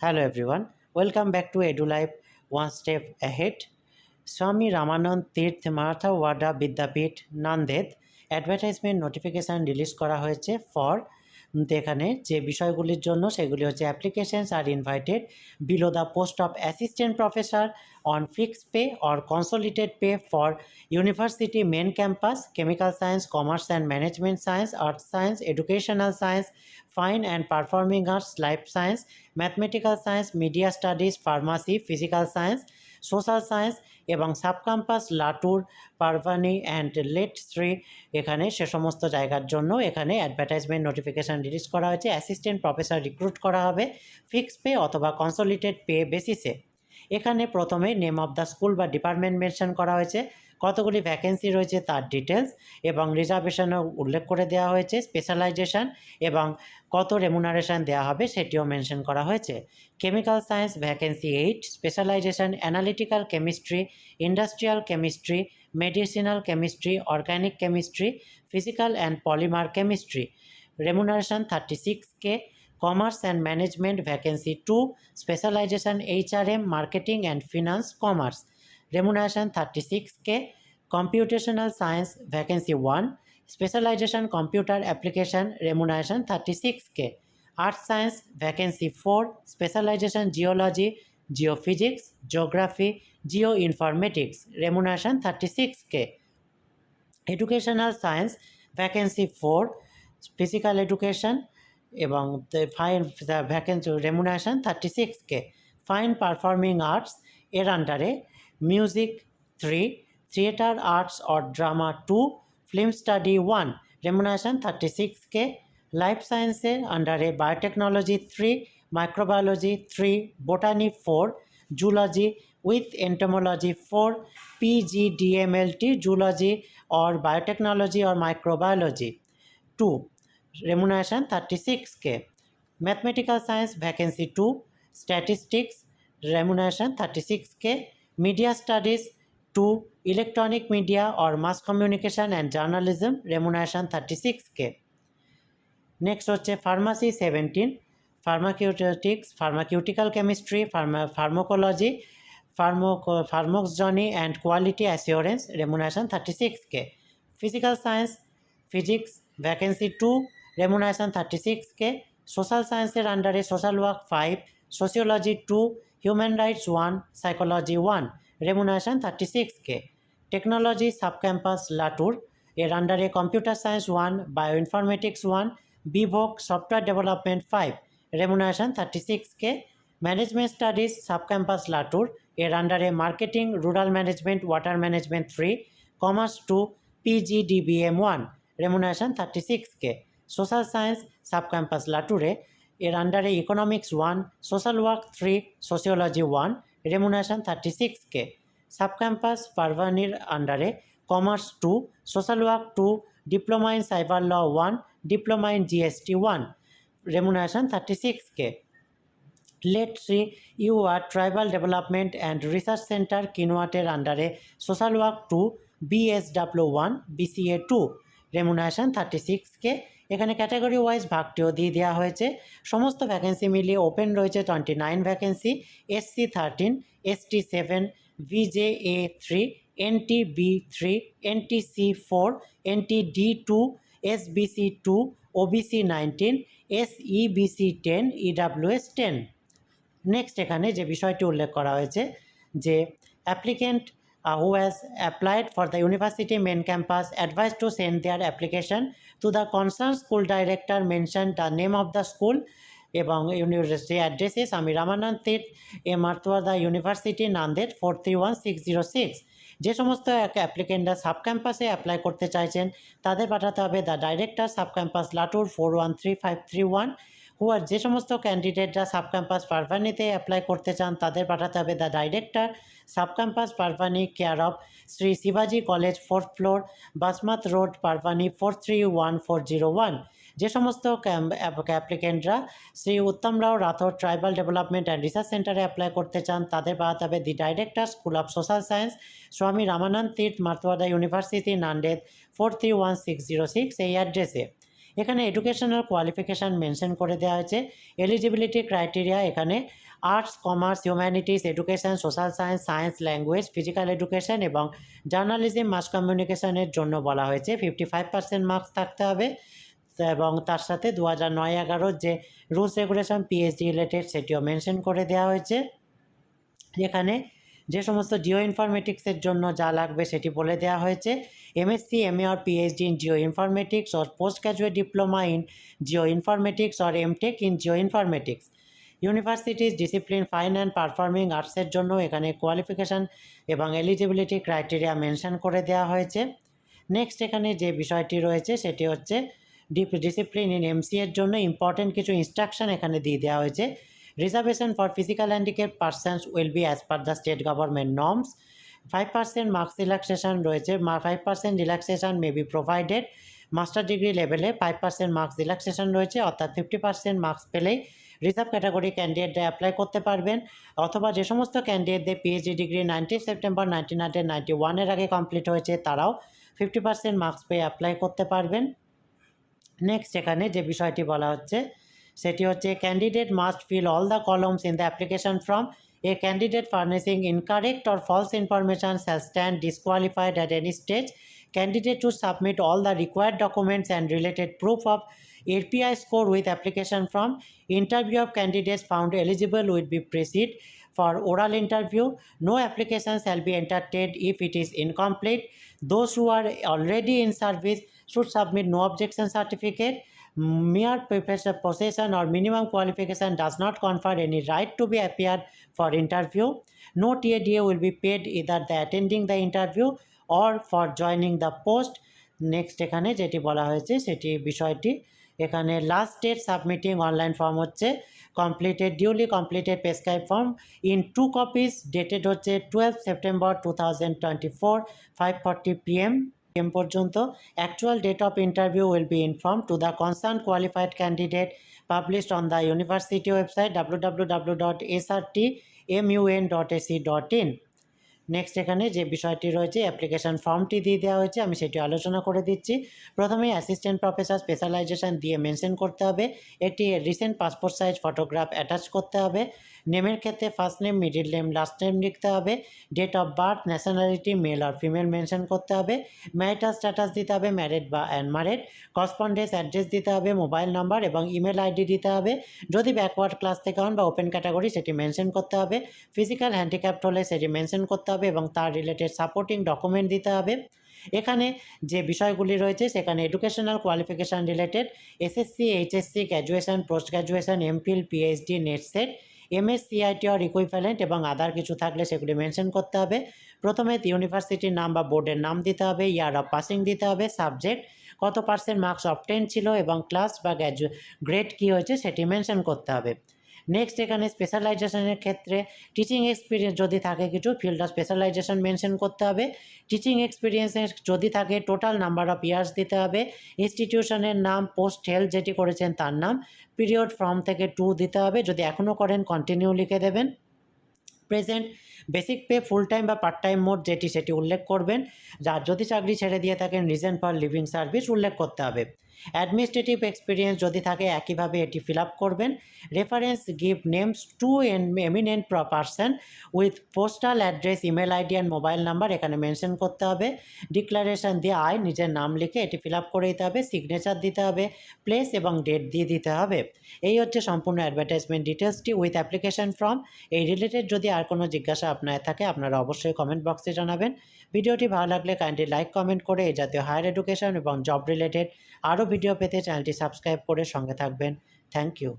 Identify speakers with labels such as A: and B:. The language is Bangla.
A: Hello everyone, welcome back to EduLife One Step Ahead. Swami Ramanand Tirth Maratha Wada Vidyapith Nanded advertisement notification release করা হয়েছে ফর এখানে যে বিষয়গুলির জন্য সেগুলি হচ্ছে applications are invited below the post of assistant professor on fixed pay or consolidated pay for university main campus chemical science commerce and management science earth science educational science fine and performing arts life science mathematical science media studies pharmacy physical science social science এবং sub campus Latur Parbhani and late Shri এখানে সে সমস্ত জায়গার জন্য এখানে অ্যাডভার্টাইজমেন্ট নোটিফিকেশান রিলিজ করা হয়েছে। অ্যাসিস্ট্যান্ট প্রফেসর রিক্রুট করা হবে ফিক্সড পে অথবা কনসলিডেটেড পে বেসিসে। এখানে প্রথমে নেম অফ দ্য স্কুল বা ডিপার্টমেন্ট মেনশন করা হয়েছে, কতগুলি ভ্যাকেন্সি রয়েছে তার ডিটেলস এবং রিজার্ভেশনও উল্লেখ করে দেওয়া হয়েছে, স্পেশালাইজেশন এবং কত রেমুনারেশন দেওয়া হবে সেটিও মেনশন করা হয়েছে। Chemical science vacancy 8, specialisation analytical chemistry, industrial chemistry, medicinal chemistry, organic chemistry, physical and polymer chemistry, remuneration 36K। Commerce and Management vacancy 2, specialization HRM Marketing and Finance Commerce, remuneration 36K. Computational Science vacancy 1, specialization Computer Application, remuneration 36K. Art Science vacancy 4, specialization Geology, Geophysics, Geography, Geoinformatics, remuneration 36K. Educational Science vacancy 4, Physical Education এবং vacancy remuneration 36K। Fine performing arts এর আন্ডারে music 3, theatre arts or drama 2, film study 1, remuneration 36K। Life সায়েন্সের আন্ডারে biotechnology 3, microbiology 3, botany 4, zoology with entomology 4, PGDMLT zoology or biotechnology or microbiology 2, remuneration 36K. Mathematical Science vacancy 2, Statistics, remuneration 36K. Media Studies 2, Electronic Media or Mass Communication and Journalism, remuneration 36K. Next হচ্ছে Pharmacy 17, Pharmaceutics, Pharmaceutical Chemistry, Pharmacology, Pharmacogogy and Quality Assurance, remuneration 36K. Physical Science, Physics vacancy 2, remuneration 36K. Social Sciences আন্ডারে Social Work 5, Sociology 2, Human Rights 1, Psychology 1, remuneration 36K. Technology Subcampus Latur এর আন্ডারে Computer Science 1, Bioinformatics 1, BVOC Software Development 5, remuneration 36K. Management Studies Subcampus Latur এর আন্ডারে Marketing, Rural Management, Water Management 3, Commerce 2, PGDBM 1, remuneration 36K. Social Science Subcampus Lature এর আন্ডারে Economics 1, Social Work 3, Sociology 1, remuneration 36K. Subcampus Parvanir আন্ডারে Commerce 2, Social Work 2, Diploma in Cyber Law 1, Diploma in GST 1, remuneration 36K. Let's see you are Tribal Development and Research Center Kinuater আন্ডারে Social Work 2, BSW 1, BCA 2, remuneration 36K। এখানে ক্যাটাগরি ওয়াইজ ভাগটিও দিয়ে দেওয়া হয়েছে। সমস্ত ভ্যাকেন্সি মিলিয়ে ওপেন রয়েছে 29 vacancy, SC 13, ST 7, VJA 3, NTB 3, NTC 4, NTD 2, SBC 2, OBC 19, SEBC 10, EWS 10। Next এখানে যে বিষয়টি উল্লেখ করা হয়েছে যে applicant who has applied for the university main campus advised to send their application to the concerned school director, mention the name of the school এবং ইউনিভার্সিটি অ্যাড্রেসে স্বামী রামানন্দ তীর্থ মারতোয়াদা ইউনিভার্সিটি নান্দেদ 431606। যে সমস্ত অ্যাপ্লিকেন্টরা সাব ক্যাম্পাসে অ্যাপ্লাই করতে চাইছেন তাদের পাঠাতে হবে the director sub campus Latur 413531। যে সমস্ত ক্যান্ডিডেটরা সাব ক্যাম্পাস পারভানিতে অ্যাপ্লাই করতে চান তাদের পাঠাতে হবে the director sub campus Parbhani care of Shri শিবাজি college 4th floor Basmat road Parbhani 431401। যে সমস্ত অ্যাপ্লিকেন্টরা Shri Uttam Rao Rathod tribal development and research সেন্টারে অ্যাপ্লাই করতে চান তাদের পাঠাতে হবে the director school of social science Swami Ramanand Tirth Marathwada university Nanded 431606 এই অ্যাড্রেসে। এখানে এডুকেশনাল কোয়ালিফিকেশান মেনশন করে দেওয়া হয়েছে। এলিজিবিলিটি ক্রাইটেরিয়া এখানে arts, commerce, humanities, education, social science, science, language, physical education এবং জার্নালিজম, মাস কমিউনিকেশনের জন্য বলা হয়েছে 55% মার্কস থাকতে হবে। এবং তার সাথে 2009-11 যে রুলস রেগুলেশন পিএইচডি রিলেটেড সেটিও মেনশন করে দেওয়া হয়েছে। এখানে যে সমস্ত জিও ইনফরমেটিক্সের জন্য যা লাগবে সেটি বলে দেওয়া হয়েছে। MSc, MA or PhD in geo informatics or post graduate diploma in geo informatics or MTech in geo informatics. Universities discipline fine and performing আর্টসের জন্য এখানে কোয়ালিফিকেশান এবং এলিজিবিলিটি ক্রাইটেরিয়া মেনশন করে দেওয়া হয়েছে। নেক্সট এখানে যে বিষয়টি রয়েছে সেটি হচ্ছে ডিসিপ্লিন ইন এমসি এর জন্য ইম্পর্টেন্ট কিছু ইনস্ট্রাকশন এখানে দিয়ে দেওয়া হয়েছে। Reservation for physical handicap persons will be as per the state government norms. 5% marks relaxation রয়েছে, 5% relaxation may be provided. Master degree লেভেলে 5% মার্কস রিল্যাক্সেশন রয়েছে, অর্থাৎ 50% মার্কস পেলেই রিজার্ভ ক্যাটাগরি ক্যান্ডিডেটরা অ্যাপ্লাই করতে পারবেন, অথবা যে সমস্ত ক্যান্ডিডেটদের পিএইচডি ডিগ্রি 19 সেপ্টেম্বর 1991 এর আগে কমপ্লিট হয়েছে তারাও 50% মার্কস পেয়ে অ্যাপ্লাই করতে পারবেন। নেক্সট এখানে যে বিষয়টি বলা হচ্ছে সেটি হচ্ছে candidate must fill all the columns in the application form. A candidate furnishing incorrect or false information shall stand disqualified at any stage. Candidate to submit all the required documents and related proof of API score with application form. Interview of candidates found eligible will be proceed for oral interview. No application shall be entertained if it is incomplete. Those who are already in service should submit no objection certificate. Mere possession or minimum qualification does not confer any right to be appeared for interview. No TADA will be paid either the attending the interview or for joining the post. Next এখানে যেটি বলা হয়েছে সেটি বিষয়টি এখানে last date submitting online form হচ্ছে duly completed prescribe form in 2 copies, dated হচ্ছে 12 সেপ্টেম্বর 2024 5:40 PM পর্যন্ত। Actual date of interview will be inform to the concern qualified candidate published on the university website www.srtmun.ac.in। Next এখানে যে বিষয়টি রয়েছে অ্যাপ্লিকেশন ফর্মটি দিয়ে দেওয়া হয়েছে, আমি সেটি আলোচনা করে দিচ্ছি। প্রথমেই অ্যাসিস্ট্যান্ট প্রফেসর স্পেশালাইজেশন দিয়ে মেনশন করতে হবে, একটি recent passport size photograph attach করতে হবে, নেমের ক্ষেত্রে first name, middle name, last name লিখতে হবে, date of birth, nationality male আর ফিমেল মেনশন করতে হবে, ম্যারিটাল স্ট্যাটাস দিতে হবে ম্যারিড বা আনম্যারিড, করেসপন্ডেন্স অ্যাড্রেস দিতে হবে, মোবাইল নাম্বার এবং ইমেল আইডি দিতে হবে, যদি ব্যাকওয়ার্ড ক্লাস থেকে হন বা ওপেন ক্যাটাগরি সেটি মেনশন করতে হবে, ফিজিক্যাল হ্যান্ডিক্যাপ্ট হলে সেটি মেনশন করতে হবে এবং তার রিলেটেড সাপোর্টিং ডকুমেন্ট দিতে হবে। এখানে যে বিষয়গুলি রয়েছে সেখানে educational qualification related SSC, HSC, graduation, post graduation, MPhil, PhD, net set, MS, CIT or equivalent এবং আদার কিছু থাকলে সেগুলি মেনশন করতে হবে। প্রথমে ইউনিভার্সিটির নাম বা বোর্ডের নাম দিতে হবে, ইয়ার অফ পাসিং দিতে হবে, সাবজেক্ট কত পার্সেন্ট মার্কস অবটেন ছিল এবং ক্লাস বা গ্রেড কী হয়েছে সেটি মেনশন করতে হবে। নেক্সট এখানে স্পেশালাইজেশনের ক্ষেত্রে টিচিং এক্সপিরিয়েন্স যদি থাকে কিছু ফিল্ড অফ স্পেশালাইজেশন মেনশন করতে হবে, টিচিং এক্সপিরিয়েন্সের যদি থাকে টোটাল নাম্বার অফ ইয়ার্স দিতে হবে, ইনস্টিটিউশনের নাম, পোস্ট হেল্ড যেটি করেছেন তার নাম, পিরিয়ড ফ্রম থেকে 2 দিতে হবে, যদি এখনও করেন কন্টিনিউ লিখে দেবেন, present basic pay full time বা পার্ট টাইম মোড যেটি সেটি উল্লেখ করবেন, যার যদি চাকরি ছেড়ে দিয়ে থাকেন রিজন ফর লিভিং সার্ভিস উল্লেখ করতে হবে। অ্যাডমিনিস্ট্রেটিভ এক্সপিরিয়েন্স যদি থাকে একইভাবে এটি ফিল আপ করবেন। Reference give names to eminent person with postal address, email ID and mobile number এখানে মেনশন করতে হবে। ডিক্লারেশন দিয়ে নিজের নাম লিখে এটি ফিল আপ করে দিতে হবে, সিগনেচার দিতে হবে, প্লেস এবং ডেট দিয়ে দিতে হবে। এই হচ্ছে সম্পূর্ণ অ্যাডভার্টাইজমেন্ট ডিটেলসটি উইথ অ্যাপ্লিকেশন ফর্ম। এই রিলেটেড যদি আর কোনো জিজ্ঞাসা আপনার থাকে আপনারা অবশ্যই কমেন্ট বক্সে জানাবেন। ভিডিওটি ভালো লাগলে কাইন্ডলি লাইক কমেন্ট করে এই জাতীয় হায়ার এডুকেশন এবং জব রিলেটেড আরও ভিডিও পেতে চ্যানেলটি সাবস্ক্রাইব করে সঙ্গে থাকবেন। Thank you.